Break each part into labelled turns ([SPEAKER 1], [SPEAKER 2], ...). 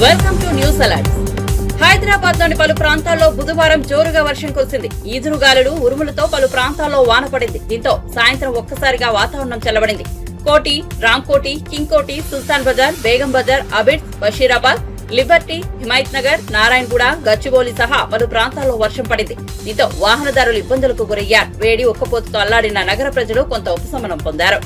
[SPEAKER 1] Welcome to news alert. Hyderabad లోని పలు ప్రాంతాల్లో బుధవారం జోరుగా వర్షం కురిసింది. ఈదురుగాలులు, ఉరుములతో పలు ప్రాంతాల్లో వాన పడింది. దీంతో సాయంత్రం ఒక్కసారిగా వాతావరణం చల్లబడింది. కోటి, రాంకోటి, కింగ్కోటి, సుల్తాన్ బజార్, బేగం బజార్, అబిడ్స్, బషీరాబాద్, లిబర్టీ, హిమాయత్ నగర్, నారాయణగూడ, గచ్చిబౌలి సహా పలు ప్రాంతాల్లో వర్షం పడింది. దీంతో వాహనదారులు ఇబ్బందులకు గురయ్యారు. వేడి ఒక్కపోతుతో అల్లాడిన నగర ప్రజలు కొంత ఉపశమనం పొందారు.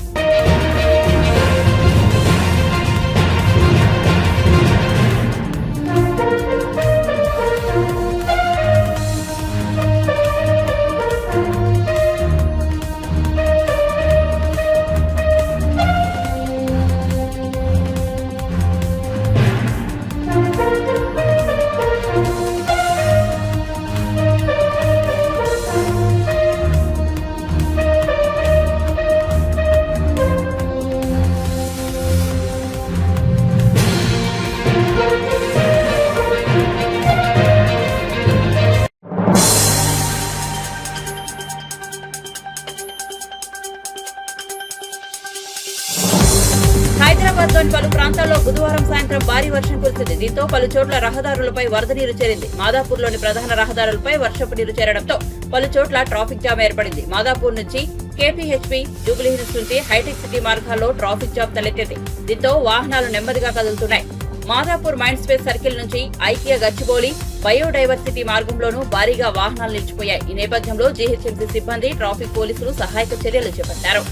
[SPEAKER 1] హైదరాబాద్ లోని పలు ప్రాంతాల్లో బుధవారం సాయంత్రం భారీ వర్షం కురిసింది. దీంతో పలు చోట్ల రహదారులపై వరద నీరు చేరింది. మాదాపూర్ లోని ప్రధాన రహదారులపై వర్షపు నీరు చేరడంతో పలు చోట్ల ట్రాఫిక్ జామ్ ఏర్పడింది. మాదాపూర్ నుంచి కేపీహెచ్పీ, జూబ్లీహిల్స్ నుంచి హైటెక్ సిటీ మార్గాల్లో ట్రాఫిక్ జామ్ తలెత్తింది. దీంతో వాహనాలు నెమ్మదిగా కదులుతున్నాయి. మాదాపూర్ మైండ్ స్పేస్ సర్కిల్ నుంచి ఐకియా, గచ్చిబౌలి, బయోడైవర్సిటీ మార్గంలోనూ భారీగా వాహనాలు నిలిచిపోయాయి. ఈ నేపథ్యంలో జీహెచ్ఎంసీ సిబ్బంది, ట్రాఫిక్ పోలీసులు సహాయక చర్యలు చేపట్టారు.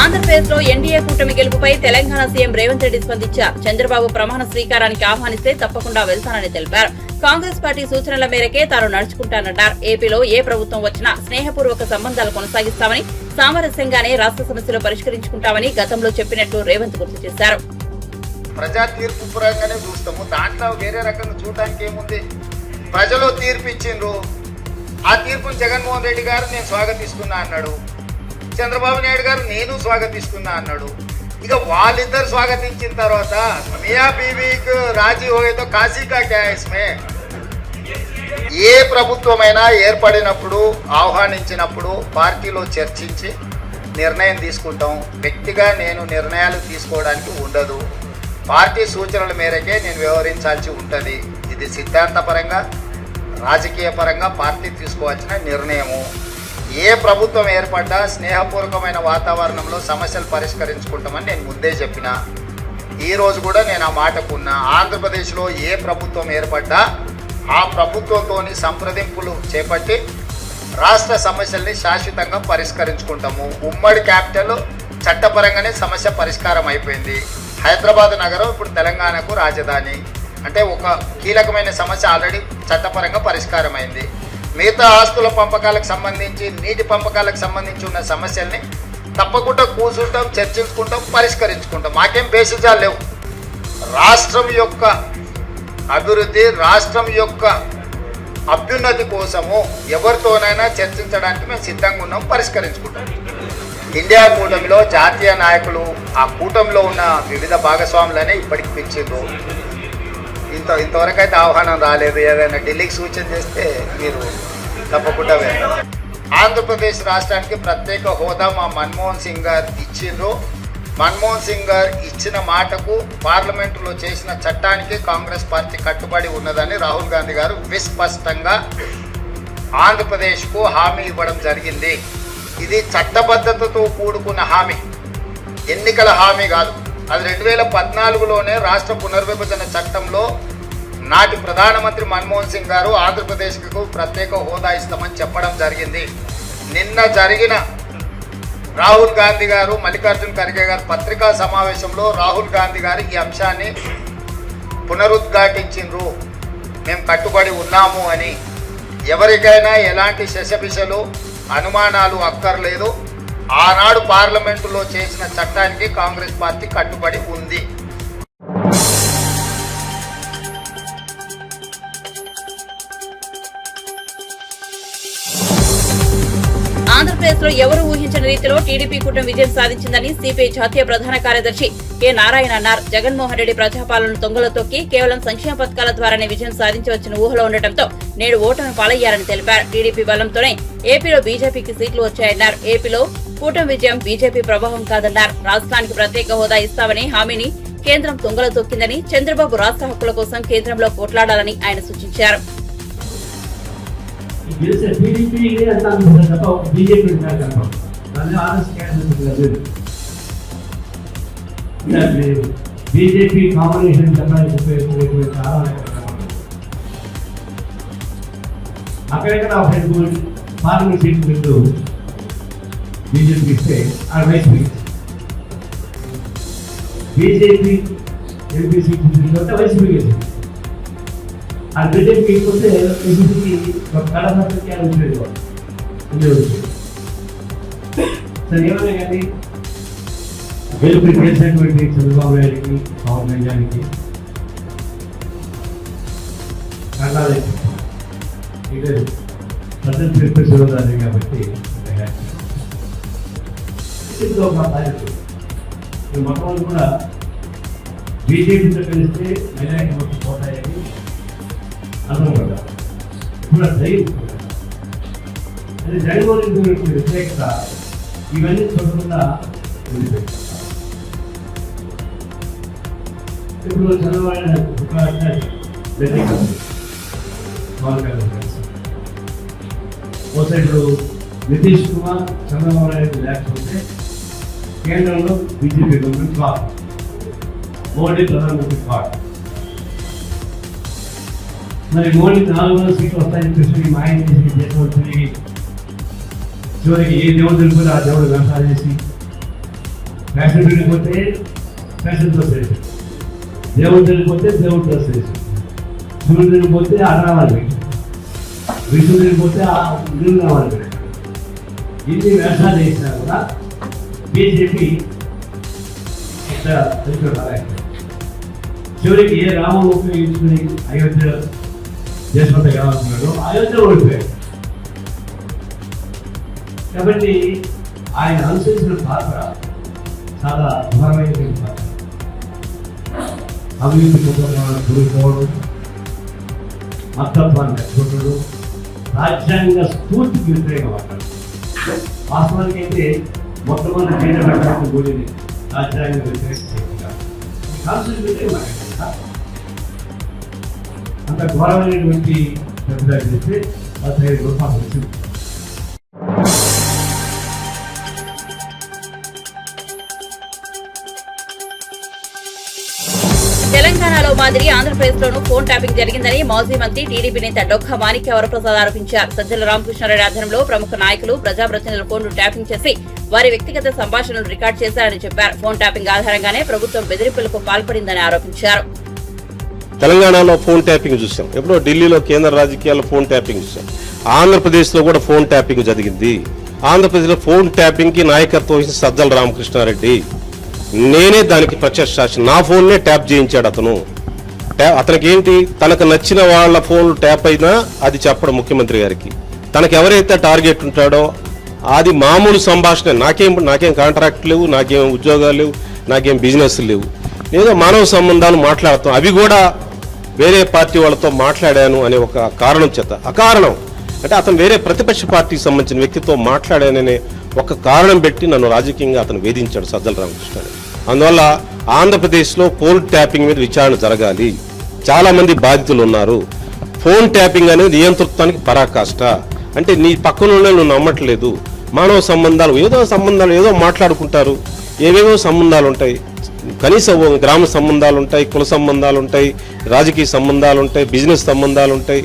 [SPEAKER 1] ఆంధ్రప్రదేశ్ లో ఎన్డీఏ కూటమి గెలుపుపై తెలంగాణ సీఎం రేవంత్ రెడ్డి స్పందించారు. చంద్రబాబు ప్రమాణ స్వీకారానికి ఆహ్వానిస్తే తప్పకుండా వెళ్తానని తెలిపారు. కాంగ్రెస్ పార్టీ సూచనల మేరకే తాను నడుచుకుంటానన్నారు. ఏపీలో ఏ ప్రభుత్వం వచ్చినా స్నేహపూర్వక సంబంధాలు కొనసాగిస్తామని, సామరస్యంగానే రాష్ట్ర సమస్యలు పరిష్కరించుకుంటామని గతంలో చెప్పినట్లు రేవంత్ గుర్తు చేశారు.
[SPEAKER 2] ప్రజా తీర్పు పరంగానే చూస్తాము, దాంట్లో వేరే రకంగా చూడడానికి ఏముంది? ప్రజలు తీర్పు ఇచ్చిండ్రు. ఆ తీర్పును జగన్మోహన్ రెడ్డి గారు నేను స్వాగతిస్తున్నా అన్నాడు. చంద్రబాబు నాయుడు గారు నేను స్వాగతిస్తున్నా అన్నాడు. ఇక వాళ్ళిద్దరు స్వాగతించిన తర్వాత మియా బీవీకి రాజీ హోయేతో కాశీకా క్యా ఇస్మే. ఏ ప్రభుత్వమైనా ఏర్పడినప్పుడు, ఆహ్వానించినప్పుడు పార్టీలో చర్చించి నిర్ణయం తీసుకుంటాం. వ్యక్తిగా నేను నిర్ణయాలు తీసుకోవడానికి ఉండదు. పార్టీ సూచనల మేరకే నేను వ్యవహరించాల్సి ఉంటుంది. ఇది సిద్ధాంతపరంగా, రాజకీయ పరంగా పార్టీ తీసుకోవాల్సిన నిర్ణయము. ఏ ప్రభుత్వం ఏర్పడ్డా స్నేహపూర్వకమైన వాతావరణంలో సమస్యలు పరిష్కరించుకుంటామని నేను ముందే చెప్పిన. ఈరోజు కూడా నేను ఆ మాటకున్నా. ఆంధ్రప్రదేశ్లో ఏ ప్రభుత్వం ఏర్పడ్డా ఆ ప్రభుత్వంతో సంప్రదింపులు చేపట్టి రాష్ట్ర సమస్యల్ని శాశ్వతంగా పరిష్కరించుకుంటాము. ఉమ్మడి క్యాపిటల్ చట్టపరంగానే సమస్య పరిష్కారం అయిపోయింది. హైదరాబాద్ నగరం ఇప్పుడు తెలంగాణకు రాజధాని. అంటే ఒక కీలకమైన సమస్య ఆల్రెడీ చట్టపరంగా పరిష్కారం అయింది. మిగతా ఆస్తుల పంపకాలకు సంబంధించి, నీటి పంపకాలకు సంబంధించి ఉన్న సమస్యల్ని తప్పకుండా కూర్చుంటాం, చర్చించుకుంటాం, పరిష్కరించుకుంటాం. మాకేం బేసిజాలు లేవు. రాష్ట్రం యొక్క అభివృద్ధి, రాష్ట్రం యొక్క అభ్యున్నతి కోసము ఎవరితోనైనా చర్చించడానికి మేము సిద్ధంగా ఉన్నాం, పరిష్కరించుకుంటాం. ఇండియా కూటమిలో జాతీయ నాయకులు, ఆ కూటమిలో ఉన్న వివిధ భాగస్వాములనే ఇప్పటికి పిలిచిండ్రు. ఇంతవరకు అయితే ఆహ్వానం రాలేదు. ఏదైనా ఢిల్లీకి సూచన చేస్తే మీరు తప్పకుండా వెళ్ళారు. ఆంధ్రప్రదేశ్ రాష్ట్రానికి ప్రత్యేక హోదా మా మన్మోహన్ సింగ్ గారు ఇచ్చిండ్రు. మన్మోహన్ సింగ్ గారు ఇచ్చిన మాటకు, పార్లమెంటులో చేసిన చట్టానికి కాంగ్రెస్ పార్టీ కట్టుబడి ఉన్నదని రాహుల్ గాంధీ గారు విస్పష్టంగా ఆంధ్రప్రదేశ్కు హామీ ఇవ్వడం జరిగింది. ఇది చట్టబద్ధతతో కూడుకున్న హామీ, ఎన్నికల హామీ కాదు. అది 2014లోనే రాష్ట్ర పునర్విభజన చట్టంలో నాటి ప్రధానమంత్రి మన్మోహన్ సింగ్ గారు ఆంధ్రప్రదేశ్కు ప్రత్యేక హోదా ఇస్తామని చెప్పడం జరిగింది. నిన్న జరిగిన రాహుల్ గాంధీ గారు, మల్లికార్జున్ ఖర్గే గారు పత్రికా సమావేశంలో రాహుల్ గాంధీ గారు ఈ అంశాన్ని పునరుద్ఘాటించిండ్రు. మేము కట్టుబడి ఉన్నాము అని ఎవరికైనా ఎలాంటి శశపిశలు అనుమానాలు అక్కర్లేదు. ఆనాడు పార్లమెంటులో చేసిన చట్టానికి కాంగ్రెస్ పార్టీ కట్టుబడి ఉంది.
[SPEAKER 1] ఆంధ్రప్రదేశ్ లో ఎవరు ఊహించిన రీతిలో టీడీపీ కూటమి విజయం సాధించిందని సిపిఐ జాతీయ ప్రధాన కార్యదర్శి కె నారాయణ అన్నారు. జగన్మోహన్ రెడ్డి ప్రజాపాలనను తొంగలో తొక్కి కేవలం సంక్షేమ పథకాల ద్వారానే విజయం సాధించవచ్చిన ఊహలో ఉండటంతో నేడు ఓటమి పాలయ్యారని తెలిపారు. టీడీపీ బలంతోనే ఏపీలో బీజేపీకి సీట్లు వచ్చాయన్నారు. ఏపీలో కూటమి విజయం బీజేపీ ప్రభావం కాదన్నారు. రాష్ట్రానికి ప్రత్యేక హోదా ఇస్తామని హామీని కేంద్రం తొంగలో తొక్కిందని, చంద్రబాబు రాష్ట్ర హక్కుల కోసం కేంద్రంలో పోట్లాడాలని ఆయన సూచించారు.
[SPEAKER 3] బీజేపీ కాంబినేషన్ అక్కడెక్కడ పార్లమెంట్ సీట్లు పెట్టు బీజేపీ ఇస్తే ఆ వైసీపీ బీజేపీ ఎంపీ సీట్లు అంటే వైసీపీకి వేసింది. ఆ బీజేపీకి వస్తే వైసీపీకి ఒక కళాశాలకి ఉండేది సరే ఏమైనా కానీ గెలుపు చేసినటువంటి చంద్రబాబు నాయుడికి పవన్ కళ్యాణ్కి కర్ణాలు ఇది ప్రజలు చెప్పేసి కాబట్టి మొత్తం కూడా బీజేపీతో కలిస్తే మెజారిటీ మొత్తం పోతాయని అనుకుంటా. ఇప్పుడు అది జగన్మోహన్ రెడ్డి వ్యతిరేకత ఇవన్నీ చూడకుండా ఇప్పుడు చంద్రబాబు ఓ సైడ్ నితీష్ కుమార్ చంద్రబాబు నాయుడు లేకపోతే కేంద్రంలో బీజేపీ గవర్నమెంట్ కాదు, మోడీ ప్రధానమంత్రి కాదు. మరి మోడీ 400 సీట్లు వస్తాయని చెప్పి మాయం చేసి దేశం తిరిగి చివరికి ఏ దేవుడు తెలిపోతే ఆ దేవుడు వ్యవసాయం చేసి ఫ్యాషన్ వెళ్ళిపోతే ఫ్యాషన్ డ్రెస్ వేసి, దేవుడు వెళ్ళిపోతే దేవుడు డ్రెస్ వేసి, సూర్యుడు వెళ్ళిపోతే అన్నవాళ్ళు పెట్టి, విష్ణుడు వెళ్ళిపోతే ఆ రావాలి పెట్టి, ఇన్ని వ్యవసాయాలు చేసినా కూడా బీజేపీ చివరికి ఏ రామం ఉపయోగించుకుని అయోధ్య దేశమంతా కావాలనుకున్నాడు, అయోధ్య ఓడిపోయాడు. కాబట్టి ఆయన అనుసరించిన పాత్ర చాలా ఘోరమైనటువంటి పాత్ర. అభివృద్ధి కుటుంబాలను కూరుకోవడం, మతత్వాన్ని రెచ్చగొట్టడం, రాజ్యాంగ స్ఫూర్తికి వ్యతిరేకంగా మాట్లాడడం. వాస్తవానికి అయితే మొట్టమొదటి కేంద్ర పెట్టడానికి కూడింది రాజ్యాంగ వ్యతిరేక శక్తిగా కాన్స్టిట్యూషన్ మాట్లాడారు. అంత ఘోరమైనటువంటి పెద్దదాన్ని చేస్తే 15 రూపాయలు వచ్చింది.
[SPEAKER 1] తెలంగాణలో మాదిరి ఆంధ్రప్రదేశ్ లోనూ ఫోన్ ట్యాపింగ్ జరిగిందని మాజీ మంత్రి టీడీపీ నేత డొక్క మాణిక్య వరప్రసాద్ ఆరోపించారు. సజ్జల రామకృష్ణారెడ్డి ఆధ్వర్యంలో ప్రముఖ నాయకులు, ప్రజాప్రతినిధుల ఫోన్లు ట్యాపింగ్ చేసి వారి వ్యక్తిగత సంభాషణలు రికార్డు చేశారని చెప్పారు. ఫోన్ ట్యాపింగ్ ఆధారంగానే ప్రభుత్వం బెదిరింపులకు పాల్పడిందని ఆరోపించారు.
[SPEAKER 4] తెలంగాణలో ఫోన్ ట్యాపింగ్ చూసాం, ఎప్పుడో ఢిల్లీలో కేంద్ర రాజకీయాల్లో ఫోన్ ట్యాపింగ్ చూసాం. ఆంధ్రప్రదేశ్లో కూడా ఫోన్ ట్యాపింగ్ జరిగింది. ఆంధ్రప్రదేశ్లో ఫోన్ ట్యాపింగ్కి నాయకత్వం వహించిన సజ్జల రామకృష్ణారెడ్డి, నేనే దానికి ప్రత్యక్ష సాక్షి. నా ఫోన్నే ట్యాప్ చేయించాడు అతను. అతనికి ఏంటి, తనకు నచ్చిన వాళ్ళ ఫోన్ ట్యాప్ అయినా అది చెప్పడం ముఖ్యమంత్రి గారికి. తనకు ఎవరైతే టార్గెట్ ఉంటాడో అది మామూలు సంభాషణ. నాకేం కాంట్రాక్ట్ లేవు, నాకేం ఉద్యోగాలు లేవు, నాకేం బిజినెస్ లేవు, ఏదో మానవ సంబంధాలు మాట్లాడతాం. అవి కూడా వేరే పార్టీ వాళ్ళతో మాట్లాడాను అనే ఒక కారణం చేత, అకారణం అంటే అతను వేరే ప్రతిపక్ష పార్టీకి సంబంధించిన వ్యక్తితో మాట్లాడాననే ఒక కారణం పెట్టి నన్ను రాజకీయంగా అతను వేధించాడు సజ్జల రామకృష్ణ. అందువల్ల ఆంధ్రప్రదేశ్లో ఫోన్ ట్యాపింగ్ మీద విచారణ జరగాలి. చాలా మంది బాధితులు ఉన్నారు. ఫోన్ ట్యాపింగ్ అనేది నియంతృత్వానికి పరాకాష్ట. అంటే నీ పక్కన నువ్వు నమ్మట్లేదు. మానవ సంబంధాలు ఏదో మాట్లాడుకుంటారు, ఏవేవో సంబంధాలు ఉంటాయి. కనీసం గ్రామ సంబంధాలు ఉంటాయి, కుల సంబంధాలు ఉంటాయి, రాజకీయ సంబంధాలు ఉంటాయి, బిజినెస్ సంబంధాలు ఉంటాయి,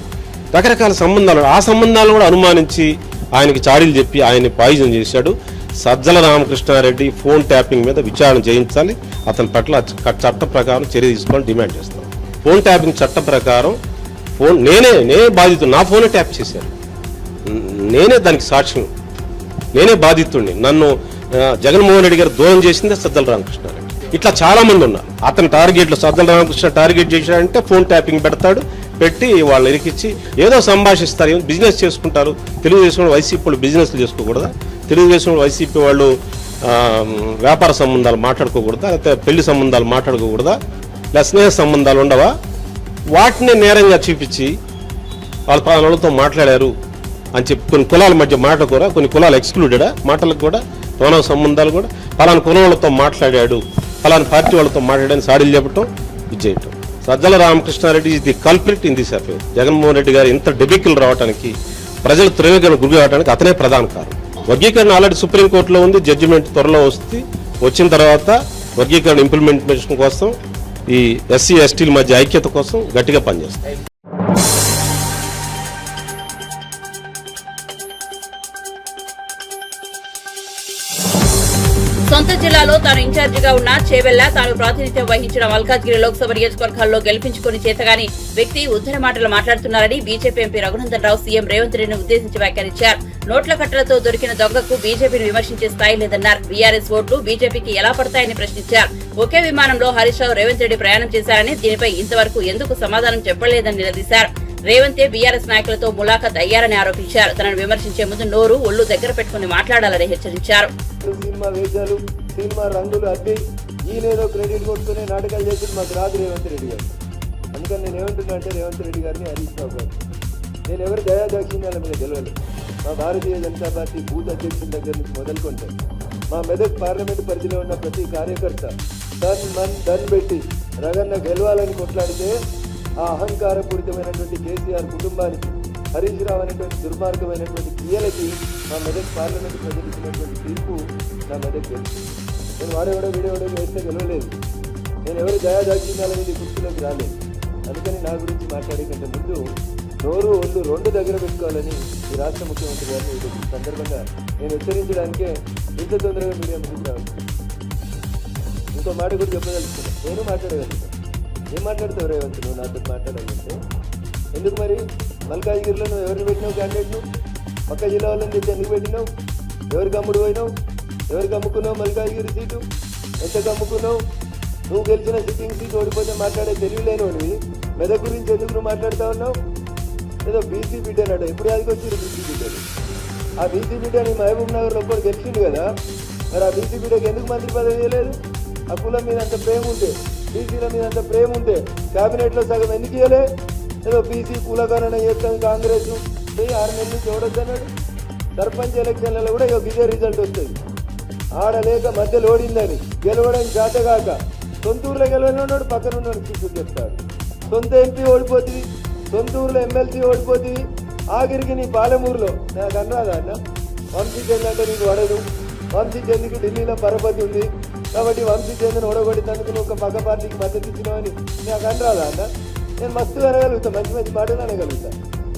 [SPEAKER 4] రకరకాల సంబంధాలు. ఆ సంబంధాలు కూడా అనుమానించి ఆయనకి చాడీలు చెప్పి ఆయన్ని పాయిజన్ చేశాడు. సజ్జల రామకృష్ణారెడ్డి ఫోన్ ట్యాపింగ్ మీద విచారణ చేయించాలి. అతని పట్ల చట్ట ప్రకారం చర్య తీసుకోవాలని డిమాండ్ చేస్తాం. ఫోన్ ట్యాపింగ్ చట్ట ప్రకారం ఫోన్ నేనే బాధితుడు, నా ఫోనే ట్యాప్ చేశారు, నేనే దానికి సాక్ష్యం, నేనే బాధితుడిని. నన్ను జగన్మోహన్ రెడ్డి గారు దూరం చేసిందే సజ్జల రామకృష్ణారెడ్డి. ఇట్లా చాలా మంది ఉన్నారు. అతని టార్గెట్లో సజ్జల రామకృష్ణ టార్గెట్ చేశాడంటే ఫోన్ ట్యాపింగ్ పెడతాడు, పెట్టి వాళ్ళు ఇరికిచ్చి ఏదో సంభాషిస్తారు, బిజినెస్ చేసుకుంటారు. తెలుగుదేశం వైసీపీ వాళ్ళు బిజినెస్లు చేసుకోకూడదా? తెలుగుదేశం వైసీపీ వాళ్ళు వ్యాపార సంబంధాలు మాట్లాడుకోకూడదా? లేకపోతే పెళ్లి సంబంధాలు మాట్లాడుకోకూడదా? లేదా స్నేహ సంబంధాలు ఉండవా? వాటిని నేరంగా చూపించి వాళ్ళతో మాట్లాడారు అని చెప్పి కొన్ని కులాల మధ్య మాట్లాడుకోరా, కొన్ని కులాలు ఎక్స్క్లూడెడా మాటలకు కూడా, మానవ సంబంధాలు కూడా, పలానా కులం వాళ్ళతో మాట్లాడాడు, పలానా పార్టీ వాళ్ళతో మాట్లాడని సాడీలు చెప్పటం, ఇది చేయటం. Sajjala Ramakrishna Reddy is the culprit in this affair. Jaganmohan Reddy గారు ఇంత డెబికల్ రావడానికి, ప్రజలు త్రివేకరణ గురి కావడానికి అతనే ప్రధాన కారణం. వర్గీకరణ ఆల్రెడీ సుప్రీంకోర్టులో ఉంది, జడ్జిమెంట్ త్వరలో వస్తుంది. వచ్చిన తర్వాత వర్గీకరణ ఇంప్లిమెంటేషన్ కోసం, ఈ ఎస్సీ ఎస్టీల మధ్య ఐక్యత కోసం గట్టిగా పనిచేస్తాయి.
[SPEAKER 1] సొంత జిల్లాలో తాను ఇన్ఛార్జిగా ఉన్న చేవెళ్ల తాను ప్రాతినిధ్యం వహించిన మల్కాజ్గిరి లోక్సభ నియోజకవర్గాల్లో గెలిపించుకుని చేతగాని వ్యక్తి ఉద్దర మాటలు మాట్లాడుతున్నారని BJP MP Raghunandan Rao CM Revanth రెడ్డిని ఉద్దేశించి వ్యాఖ్యానించారు. నోట్ల కట్టలతో దొరికిన దొంగకు బీజేపీని విమర్శించే స్థాయి లేదన్నారు. బీఆర్ఎస్ ఓట్లు బీజేపీకి ఎలా పడతాయని ప్రశ్నించారు. ఒకే విమానంలో హరీష్ రావు రేవంత్ రెడ్డి ప్రయాణం చేశారని, దీనిపై ఇంతవరకు ఎందుకు సమాధానం చెప్పలేదని నిలదీశారు. రేవంతే బీఆర్ఎస్ నాయకులతో ములాఖత్ అయ్యారని ఆరోపించారు. తనను విమర్శించే ముందు నోరు ఒళ్ళు దగ్గర పెట్టుకుని మాట్లాడాలని హెచ్చరించారు.
[SPEAKER 5] సినిమా వేషాలు, సినిమా రంగులు అడ్డి ఈయనేదో క్రెడిట్ కొట్టుకునే నాటకాలు చేసి మాకు రాదు రేవంత్ రెడ్డి గారు. అందుకని నేను ఏమంటున్నా అంటే రేవంత్ రెడ్డి గారిని, హరీష్ రావు గారు, నేను ఎవరు దయాదాక్షిణ్యాల మీద గెలవలేదు. మా భారతీయ జనతా పార్టీ బూత్ అధ్యక్షుల దగ్గర నుంచి మొదలుకుంటే మా మెదక్ పార్లమెంటు పరిధిలో ఉన్న ప్రతి కార్యకర్త ధన్ పెట్టి రగన్న గెలవాలని కొట్లాడితే ఆ అహంకారపూరితమైనటువంటి కేసీఆర్ కుటుంబానికి, హరీష్ రావు అనేటువంటి దుర్మార్గమైనటువంటి క్రియలకి మా మెదక్ పార్లమెంటు ప్రజలు ఇచ్చినటువంటి తీర్పు నా మెదక్ తెలుసు. నేను వాడేవాడో వీడేవాడో వేస్తే గెలవలేదు. నేను ఎవరు దయాదాక్షిణ్యాల మీద గుర్తులోకి రాలేదు. అందుకని నా గురించి మాట్లాడే కంటే ముందు నోరు ఒళ్ళు రెండు దగ్గర పెట్టుకోవాలని ఈ రాష్ట్ర ముఖ్యమంత్రి గారిని ఈ సందర్భంగా నేను హెచ్చరించడానికే ఇంత తొందరగా మీడియా ముందుకు రావాలి. ఇంకో మాట కూడా చెప్పదలుచుకున్నాను, నేను మాట్లాడగలుగుతాను. ఏం మాట్లాడతావు రేవంత్, నువ్వు నాతో మాట్లాడాలంటే? ఎందుకు మరి మల్కాజ్గిరిలో నువ్వు ఎవరిని పెట్టినావు క్యాండిడేట్ను? పక్క జిల్లా వాళ్ళని తెచ్చి ఎందుకు పెట్టినావు? ఎవరికి అమ్ముడు పోయినావు? ఎవరికి అమ్ముకున్నావు మల్కాజ్గిరి సీటు? ఎంతకు అమ్ముకున్నావు? నువ్వు గెలిచిన సిట్టింగ్ సీట్ ఓడిపోతే మాట్లాడే తెలియలేనివి మెదక్ గురించి ఎందుకు నువ్వు మాట్లాడుతూ ఉన్నావు? ఏదో బీసీ బిడ్డనాడు, ఎప్పుడు యాదికి వచ్చారు బీసీ బిడ్డలు? ఆ బీసీ బిడ్డని మహబూబ్ నగర్లో ఒక్కడు గెలిచిండు కదా, మరి ఆ బీసీ బిడ్డకి ఎందుకు మంత్రి పదవి ఇవ్వలేదు? ఆ కులం మీద అంత ప్రేమ ఉంటే, బీసీల మీద అంత ప్రేమ ఉంటే క్యాబినెట్లో సగం ఎందుకు ఇవ్వలే? ఏదో బీసీ కులగణన చేస్తాను కాంగ్రెస్ 6 నెలల నుంచి ఎవడొద్దన్నాడు. సర్పంచ్ ఎలక్షన్లలో కూడా ఇదే రిజల్ట్ వస్తుంది. ఆడలేక మధ్యలో ఓడిందని గెలవడం చేతగాక సొంతూరులో గెలవనున్నాడు, పక్కన ఉన్నాడు సీట్లు చెప్తాడు. సొంత ఎంపీ ఓడిపోతుంది, సొంత ఊర్లో ఎమ్మెల్సీ ఓడిపోతుంది, ఆఖరికి నీ పాలమూరులో నాకు అనరాదా అన్న? వంశీ చంద్ అంటే నీకు పడదు. వంశీ చంద్కి ఢిల్లీలో పరపతి ఉంది కాబట్టి వంశీ చంద్ని ఓడగొట్టినందుకు నువ్వు ఒక పక్క పార్టీకి మద్దతు ఇచ్చినావని నాకు అనరాదా అన్న? నేను మస్తుగా అనగలుగుతా, మంచి మంచి మాటలు అనగలుగుతా,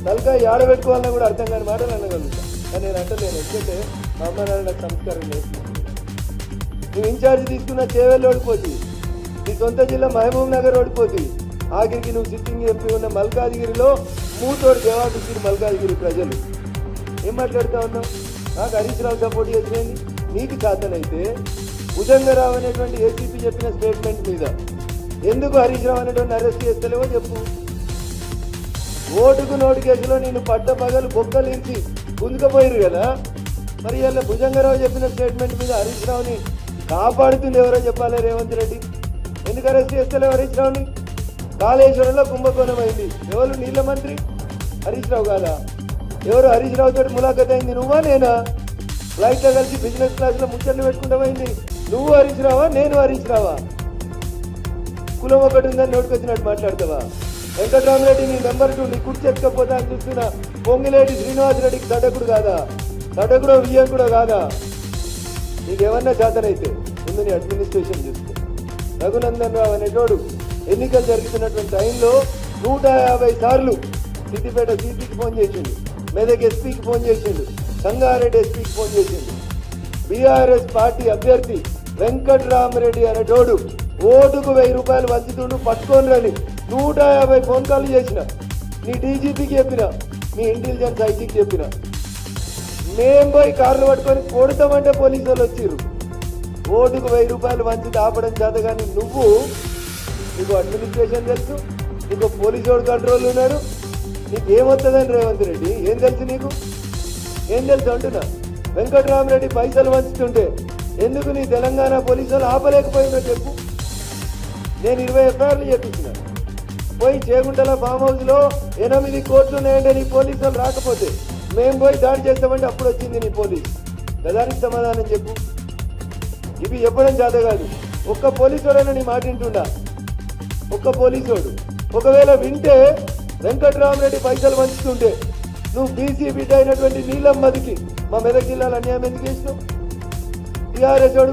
[SPEAKER 5] తలకాయ ఆడబెట్టుకోవాలన్నా కూడా అర్థం కాని మాటలు అనగలుగుతా. కానీ నేను అంటలేను, ఎందుకంటే మా అమ్మ నాన్న నాకు సంస్కారం నేర్చుకుంటుంది. నువ్వు ఇన్ఛార్జ్ తీసుకున్న చేవెళ్ళు ఓడిపోతుంది, నీ సొంత జిల్లా మహబూబ్ నగర్ ఓడిపోతుంది, ఆఖరికి నువ్వు సిట్టింగ్ ఎంపీ ఉన్న మల్కాజ్గిరిలో మూతోడు జవాబు ఇచ్చింది మల్కాజ్గిరి ప్రజలు. ఏం మాట్లాడుతూ ఉన్నావు? నాకు హరీష్ రావు సపోర్ట్ చేసినది నీకు చేతనైతే భుజంగరావు అనేటువంటి ఏసీపీ చెప్పిన స్టేట్మెంట్ మీద ఎందుకు హరీష్ రావు అనేటువంటి అరెస్ట్ చేస్తలేవో చెప్పు. ఓటుకు నోటు కేసులో నేను పడ్డ పగలు బొక్కలు ఇచ్చి గుంజుకపోయారు కదా, మరి ఇలా భుజంగరావు చెప్పిన స్టేట్మెంట్ మీద హరీష్ రావుని కాపాడుతుంది ఎవరో చెప్పాలి రేవంత్ రెడ్డి. ఎందుకు అరెస్ట్ చేస్తలేవు హరీష్ రావుని? కాళేశ్వరంలో కుంభకోణం అయింది, ఎవరు నీళ్ళ మంత్రి? హరీష్ రావు కాదా? ఎవరు హరీష్ రావు తోటి ములాఖత్ అయింది? నువ్వా నేనా? ఫ్లైట్లో కలిసి బిజినెస్ క్లాస్లో ముచ్చట్లు పెట్టుకుంటామైంది నువ్వు హరీష్ రావా నేను హరీష్ రావా? కులం ఒకటి ఉందని నోటుకొచ్చినట్టు మాట్లాడతావా? వెంకటరామరెడ్డి నీ నెంబర్ 2 నీ కుర్చీ ఎక్కకపోతా అని చూస్తున్నా పొంగిలేటి శ్రీనివాసరెడ్డికి తడకుడు కాదా? తడకుడో వియ్యంకుడో కాదా? నీకేమన్నా చేతనైతే ముందు నీ అడ్మినిస్ట్రేషన్ చూసుకో. రఘునందన్ రావు అనేటోడు ఎన్నికలు జరుగుతున్నటువంటి టైంలో 150 సార్లు సిద్దిపేట సిపికి ఫోన్ చేసిండు, మెదక్ ఎస్పీకి ఫోన్ చేసిండు, సంగారెడ్డి ఎస్పీకి ఫోన్ చేసిండు. బీఆర్ఎస్ పార్టీ అభ్యర్థి వెంకటరామరెడ్డి అనేటోడు ఓటుకు 1000 రూపాయలు వంచుతుండు పట్టుకొని రని 150 ఫోన్ కాల్ చేసిన. నీ డీజీపీకి చెప్పిన, మీ ఇంటెలిజెన్స్ ఐజీకి చెప్పిన. మేం పోయి కార్లు పట్టుకొని కొడతామంటే పోలీసు వాళ్ళు వచ్చిర్రు. ఓటుకు 1000 రూపాయలు మంచి ఆపడం చేత. కానీ నీకు అడ్మినిస్ట్రేషన్ తెలుసు, నీకు పోలీసు కంట్రోల్ ఉన్నాడు, నీకేమొస్తుందని రేవంత్ రెడ్డి ఏం తెలుసు? ఏం తెలుసు అంటున్నా? వెంకట్రామరెడ్డి పైసలు వంచుతుంటే ఎందుకు నీ తెలంగాణ పోలీసు వాళ్ళు ఆపలేకపోయిందో చెప్పు. నేను 20 ఎఫ్ఐఆర్లు చెప్పించిన. పోయి చేగుంటల ఫామ్ హౌస్లో 8 కోట్లు ఉన్నాయంటే నీ పోలీసు వాళ్ళు రాకపోతే మేము పోయి దాడి చేస్తామంటే అప్పుడు వచ్చింది నీ పోలీసు. దానికి సమాధానం చెప్పు. ఇవి చెప్పడం చేత కాదు. ఒక్క పోలీసుడైనా నీ మాట వింటుండా? ఒక్క పోలీసుడు ఒకవేళ వింటే వెంకట్రామరెడ్డి పైసలు వంచుతుంటే నువ్వు బీసీ బిడ్డ అయినటువంటి నీలమ్మదికి మా మెదక్ జిల్లాలో అన్యాయం ఎందుకు చేసినావు? బీఆర్ఎస్ వాడు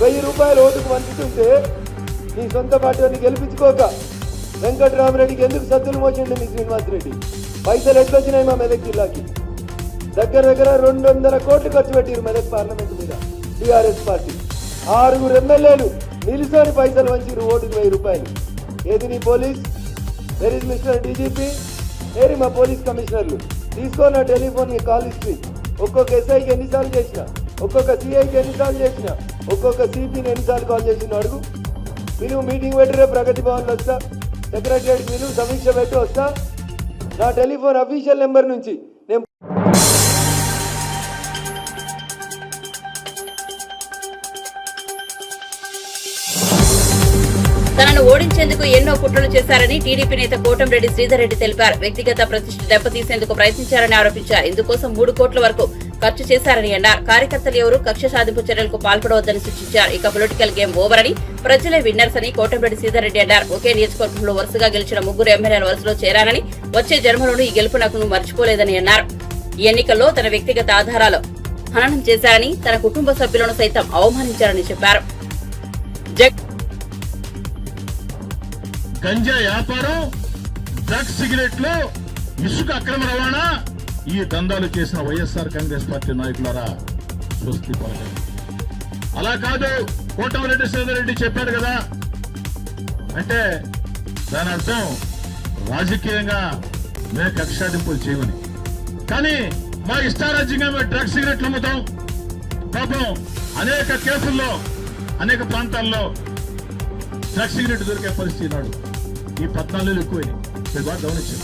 [SPEAKER 5] 1000 రూపాయలు ఓటుకు వంచుతుంటే నీ సొంత పార్టీని గెలిపించుకోక వెంకట్రామరెడ్డికి ఎందుకు సద్దులు మోసిండు నీ శ్రీనివాసరెడ్డి? పైసలు ఎట్లొచ్చినాయి మా మెదక్ జిల్లాకి? దగ్గర 200 కోట్లు ఖర్చు పెట్టారు మెదక్ పార్లమెంట్ మీద టీఆర్ఎస్ పార్టీ. 6 ఎమ్మెల్యేలు నిలిసోని పైసలు వంచిరు ఓటుకు 1000 రూపాయలు. ఏది నీ police? Where is mister DGP? ఏరి మా పోలీస్ కమిషనర్లు? తీసుకో నా టెలిఫోన్ కాల్ హిస్టరీ. ఒక్కొక్క ఎస్ఐకి ఎన్నిసార్లు చేసిన, ఒక్కొక్క సిఐకి ఎన్నిసార్లు చేసిన, ఒక్కొక్క సిపిని ఎన్నిసార్లు కాల్ చేసిన అడుగు. పిలువు, మీటింగ్ పెట్టి రేపు ప్రగతి భవన్లో వస్తా, సెక్రటరియట్ పిలువు, సమీక్ష పెట్టి వస్తా. నా టెలిఫోన్ అఫీషియల్ నెంబర్ నుంచి నేను
[SPEAKER 1] తనను ఓడించేందుకు ఎన్నో కుట్రలు చేశారని టీడీపీ నేత కోటంరెడ్డి శ్రీధర్ రెడ్డి తెలిపారు. వ్యక్తిగత ప్రతిష్ఠ దెబ్బతీసేందుకు ప్రయత్నించారని ఆరోపించారు. ఇందుకోసం 3 కోట్ల వరకు ఖర్చు చేశారని అన్నారు. కార్యకర్తలు ఎవరూ కక్ష సాధింపు చర్యలకు పాల్పడవద్దని సూచించారు. ఇక పొలిటికల్ గేమ్ ఓవర్ అని, ప్రజలే విన్నర్స్ అని కోటంరెడ్డి శ్రీధర్ రెడ్డి అన్నారు. ఒకే నియోజకవర్గంలో వరుసగా గెలిచిన 3 ఎమ్మెల్యేల వరుసలో చేరానని, వచ్చే జన్మలోనూ ఈ గెలుపు నాకు మర్చిపోలేదని అన్నారు. ఈ ఎన్నికల్లో తన వ్యక్తిగత ఆధారాలు హననం చేశారని, తన కుటుంబ సభ్యులను సైతం అవమానించారని చెప్పారు.
[SPEAKER 6] గంజా వ్యాపారం, డ్రగ్స్, సిగరెట్లు, ఇసుక అక్రమ రవాణా, ఈ దందాలు చేసిన వైఎస్ఆర్ కాంగ్రెస్ పార్టీ నాయకులారా స్వస్తి పలకండి. అలా కాదు, కోటమిరెడ్డి శ్రీధర్ రెడ్డి చెప్పాడు కదా అంటే దాని అర్థం రాజకీయంగా మేము కక్షాదింపులు చేయమని. కానీ మా ఇష్టారాజ్యంగా మేము డ్రగ్స్, సిగరెట్లు అమ్ముతాం. పాపం అనేక కేసుల్లో, అనేక ప్రాంతాల్లో డ్రగ్స్, సిగరెట్ దొరికే పరిస్థితి నాడు ఈ 14 ఏళ్ళు ఎక్కువైనాయి. మీరు బాగా గమనించారు.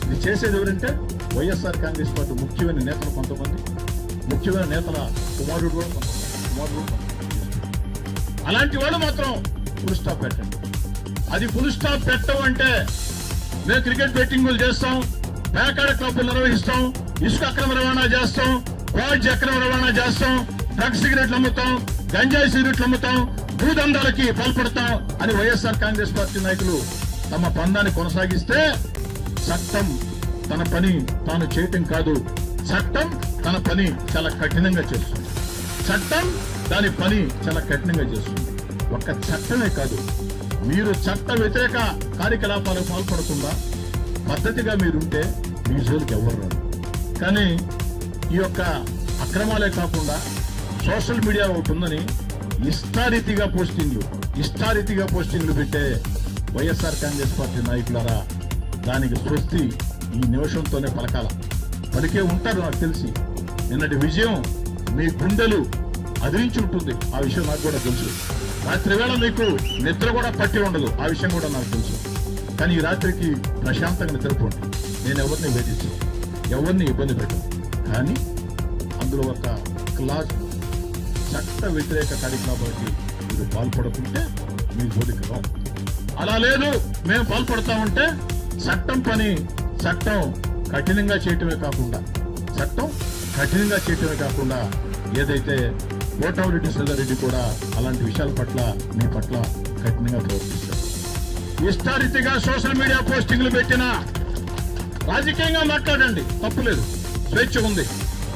[SPEAKER 6] ఇది చేసేది ఎవరంటే వైఎస్ఆర్ కాంగ్రెస్ పార్టీ ముఖ్యమైన నేతలు, కొంతమంది ముఖ్యమైన నేతల కుమారుడు కూడా అలాంటి వాళ్ళు మాత్రం ఫుల్ స్టాప్ పెట్టండి. అది ఫుల్ స్టాప్ పెట్టడం అంటే మేము క్రికెట్ బెట్టింగులు చేస్తాం, పేకాడ క్లబ్బులు నిర్వహిస్తాం, ఇసుక అక్రమ రవాణా చేస్తాం, క్వాడ్జ్ అక్రమ రవాణా చేస్తాం, డ్రగ్స్, సిగరెట్లు అమ్ముతాం, గంజాయి సిగరెట్లు అమ్ముతాం, భూదందాలకి పాల్పడతాం అని వైఎస్ఆర్ కాంగ్రెస్ పార్టీ నాయకులు తమ పందాన్ని కొనసాగిస్తే చట్టం తన పని తాను చేయటం కాదు, చట్టం తన పని చాలా కఠినంగా చేస్తుంది. చట్టం దాని పని చాలా కఠినంగా చేస్తుంది. ఒక్క చట్టమే కాదు, మీరు చట్ట వ్యతిరేక కార్యకలాపాలకు పాల్పడకుండా పద్ధతిగా మీరుంటే మీ జోలికి ఎవరు రాదు. కానీ ఈ యొక్క అక్రమాలే కాకుండా సోషల్ మీడియా ఒకటి ఉందని ఇష్టారీతిగా పోస్టింగ్లు పెట్టే వైఎస్ఆర్ కాంగ్రెస్ పార్టీ నాయకులారా, దానికి స్వస్తి ఈ నిమిషంతోనే పలికే ఉంటారు. నాకు తెలిసి నిన్నటి విజయం మీ గుండెలు అదిరించి ఉంటుంది. ఆ విషయం నాకు కూడా తెలుసు. రాత్రి వేళ మీకు నిద్ర కూడా పట్టి ఉండదు. ఆ విషయం కూడా నాకు తెలుసు. కానీ ఈ రాత్రికి ప్రశాంతంగా నిద్రపోండి. నేను ఎవరిని వేధించను, ఎవరిని ఇబ్బంది పెట్టను. కానీ అందులో ఒక క్లాస్ చట్ట వ్యతిరేక కార్యక్రమాలకి మీరు పాల్పడుతుంటే మీ జోలికి రావు. అలా లేదు, మేము పాల్పడతామంటే చట్టం కఠినంగా చేయటమే కాకుండా ఏదైతే కోటమిరెడ్డి శ్రీధర్ రెడ్డి కూడా అలాంటి విషయాల పట్ల మీ పట్ల కఠినంగా ప్రవర్తిస్తారు. ఇష్టారీతిగా సోషల్ మీడియా పోస్టింగ్లు పెట్టినా రాజకీయంగా మాట్లాడండి, తప్పులేదు, స్వేచ్ఛ ఉంది.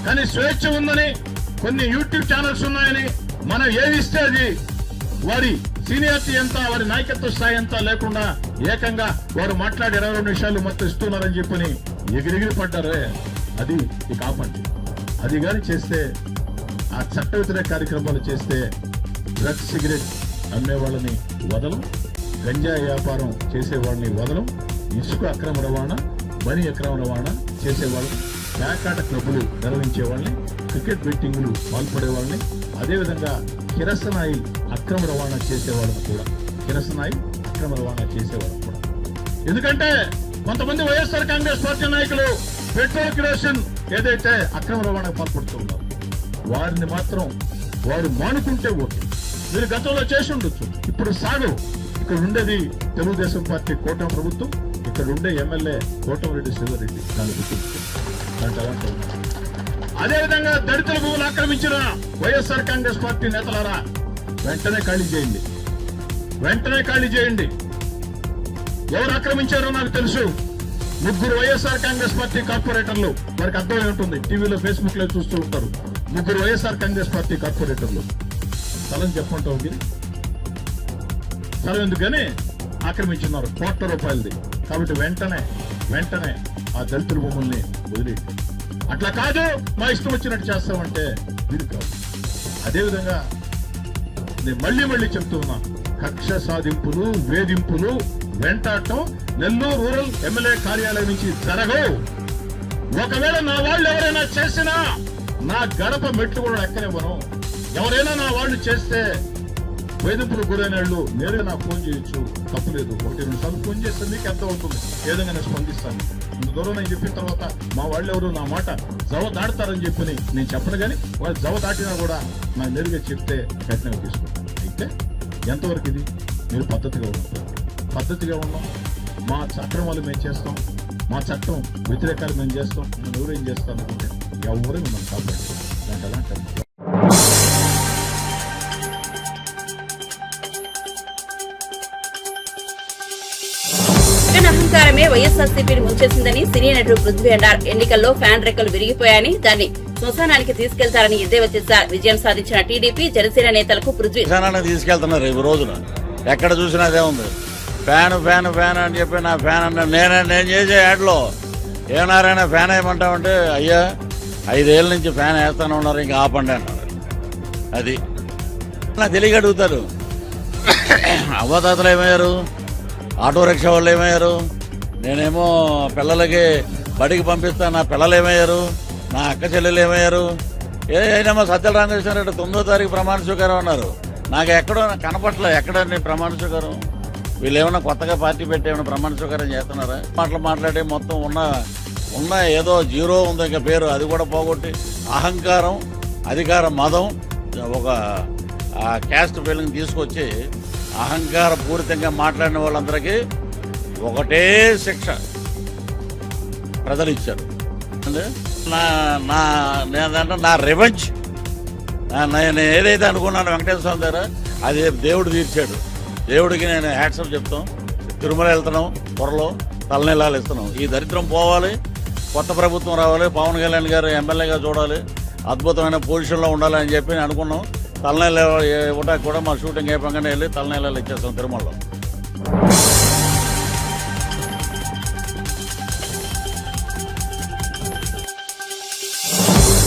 [SPEAKER 6] కానీ స్వేచ్ఛ ఉందని కొన్ని యూట్యూబ్ ఛానల్స్ ఉన్నాయని మనం ఏమిస్తే అది వారి సీనియారిటీ ఎంత, వారి నాయకత్వ స్థాయి ఎంత లేకుండా ఏకంగా వారు మాట్లాడి 22 నిమిషాలు మొత్తం ఇస్తున్నారని చెప్పని ఎగిరిగిరి పడ్డారే, అది ఇక ఆపండి. అది కానీ చేస్తే, ఆ చట్ట వ్యతిరేక కార్యక్రమాలు చేస్తే డ్రగ్స్, సిగరెట్ అమ్మే వాళ్ళని వదలం, గంజాయి వ్యాపారం చేసే వాళ్ళని వదలం, ఇసుక అక్రమ రవాణా, బని అక్రమ రవాణా చేసేవాళ్ళని, పేకాట క్లబ్బులు నిర్వహించే వాళ్ళని, క్రికెట్ బెట్టింగులు పాల్పడే వాళ్ళని, అదేవిధంగా కిరసనాయిల్ అక్రమ రవాణా చేసేవాళ్ళని కూడా, ఎందుకంటే కొంతమంది వైఎస్ఆర్ కాంగ్రెస్ పార్టీ నాయకులు పెట్రోల్ కిరోసిన్ ఏదైతే అక్రమ రవాణాకు పాల్పడుతున్నారు వారిని మాత్రం వారు మానుకుంటే ఓకే. మీరు గతంలో చేసి ఉండొచ్చు, ఇప్పుడు సాగు. ఇక్కడ ఉండేది తెలుగుదేశం పార్టీ కూటమి ప్రభుత్వం, ఇక్కడ ఉండే ఎమ్మెల్యే కోటమిరెడ్డి శివరెడ్డి, దాన్ని గుర్తుంచుకోండి. అదేవిధంగా దళితుల భూములు ఆక్రమించిన వైఎస్ఆర్ కాంగ్రెస్ పార్టీ నేతలారా వెంటనే ఖాళీ చేయండి. ఎవరు ఆక్రమించారో నాకు తెలుసు. 3 వైఎస్ఆర్ కాంగ్రెస్ పార్టీ కార్పొరేటర్లు, వారికి అర్థమై ఉంటుంది, టీవీలో ఫేస్బుక్ లో చూస్తూ ఉంటారు. 3 వైఎస్ఆర్ కాంగ్రెస్ పార్టీ కార్పొరేటర్లు స్థలం చెప్పంటాం, స్థలం ఎందుకని ఆక్రమించున్నారు, కోట్ల రూపాయలది. కాబట్టి వెంటనే ఆ దళితుల భూముల్ని వదిలేయండి. అట్లా కాదు మా ఇష్టం వచ్చినట్టు చేస్తామంటే వీరు కాదు. అదేవిధంగా నేను మళ్ళీ చెప్తూ ఉన్నా, కక్ష సాధింపులు, వేధింపులు, వెంటాడటం నెల్లూరు రూరల్ ఎమ్మెల్యే కార్యాలయం నుంచి జరగవు. ఒకవేళ నా వాళ్ళు ఎవరైనా చేసినా నా గడప మెట్లు కూడా ఎక్కనివ్వను. ఎవరైనా నా వాళ్ళు చేస్తే వేధింపులు గురైన వాళ్ళు నేరుగా నాకు ఫోన్ చేయొచ్చు, తప్పులేదు. 1-2 సార్లు ఫోన్ చేస్తే మీకు అర్థం అవుతుంది, ఏ విధంగా నేను స్పందిస్తాను. ఇంత దూరం నేను చెప్పిన తర్వాత మా వాళ్ళు ఎవరు నా మాట జవ దాటుతారని చెప్పి నేను చెప్పను, కానీ వాళ్ళు జవ దాటినా కూడా నాకు నేరుగా చెప్తే కఠినంగా తీసుకుంటాను. అయితే ఎంతవరకు ఇది మీరు పద్ధతిగా ఉన్నాం, మా అక్రమాలు మేము చేస్తాం, మా చట్టం వ్యతిరేకాలు మేము చేస్తాం, నేను ఎవరేం చేస్తాను అనుకుంటే ఎవరు మిమ్మల్ని కాపాడుతారు. దాంట్లో అలాంటి
[SPEAKER 1] అహంకారమే వైఎస్ఆర్సీపీని ముంచేసిందని సినీ నటుడు పృథ్వీ అన్నారు. ఎన్నికల్లో ఫ్యాన్ రెక్కలు విరిగిపోయాయని దాన్ని శ్మశానానికి తీసుకెళ్తారని ఎద్దేవా చేశారు. విజయం సాధించిన టీడీపీ, జనసేన నేతలకు పృథ్వీ
[SPEAKER 7] తీసుకెళ్తున్నారు. ఈ రోజున ఎక్కడ చూసినా అదే ఉంది. ఫ్యాన్ అని చెప్పి నా ఫ్యాన్ అన్నాడు. నేను చేసే యాడ్లో ఏమన్నారైనా ఫ్యాన్ వేయమంటామంటే, అయ్యా 5 ఏళ్ళ నుంచి ఫ్యాన్ వేస్తానే ఉన్నారు, ఇంకా ఆపండి అన్నారు. అది నాకు తెలియక అడుగుతారు. అవ్వతాతలు ఏమయ్యారు, ఆటో రిక్షా వాళ్ళు ఏమయ్యారు, నేనేమో పిల్లలకి బడికి పంపిస్తాను, నా పిల్లలు ఏమయ్యారు, నా అక్క చెల్లెలు ఏమయ్యారు. ఏమో సజ్జల రామకృష్ణారెడ్డి 9వ తారీఖు ప్రమాణ స్వీకారం అన్నారు. నాకు ఎక్కడో కనపట్లే, ఎక్కడండి ప్రమాణ స్వీకారం. వీళ్ళు ఏమన్నా కొత్తగా పార్టీ పెట్టి ఏమైనా ప్రమాణ స్వీకారం చేస్తున్నారా? మాట్లాడి మొత్తం ఉన్న ఏదో 0 ఉంది ఇంకా పేరు, అది కూడా పోగొట్టి అహంకారం, అధికార మదం, ఒక క్యాస్ట్ ఫీలింగ్ తీసుకొచ్చి అహంకార పూరితంగా మాట్లాడిన వాళ్ళందరికీ ఒకటే శిక్ష ప్రజలు ఇచ్చారు. నా రివెంజ్, నేను ఏదైతే అనుకున్నాను వెంకటేశ్వర స్వామి దగ్గర, అది దేవుడు తీర్చాడు. దేవుడికి నేను హ్యాట్సప్ చెప్తాం. తిరుమల వెళ్తున్నాం, త్వరలో తలనీలాలు ఇస్తున్నాం. ఈ దరిద్రం పోవాలి, కొత్త ప్రభుత్వం రావాలి, పవన్ కళ్యాణ్ గారు ఎమ్మెల్యేగా చూడాలి, అద్భుతమైన పొజిషన్లో ఉండాలని చెప్పి అనుకున్నాం. తలనీళ్ళు ఇవ్వడానికి కూడా మా షూటింగ్ అయిపోగానే వెళ్ళి తలనీలాలు ఇచ్చేస్తాం తిరుమలలో.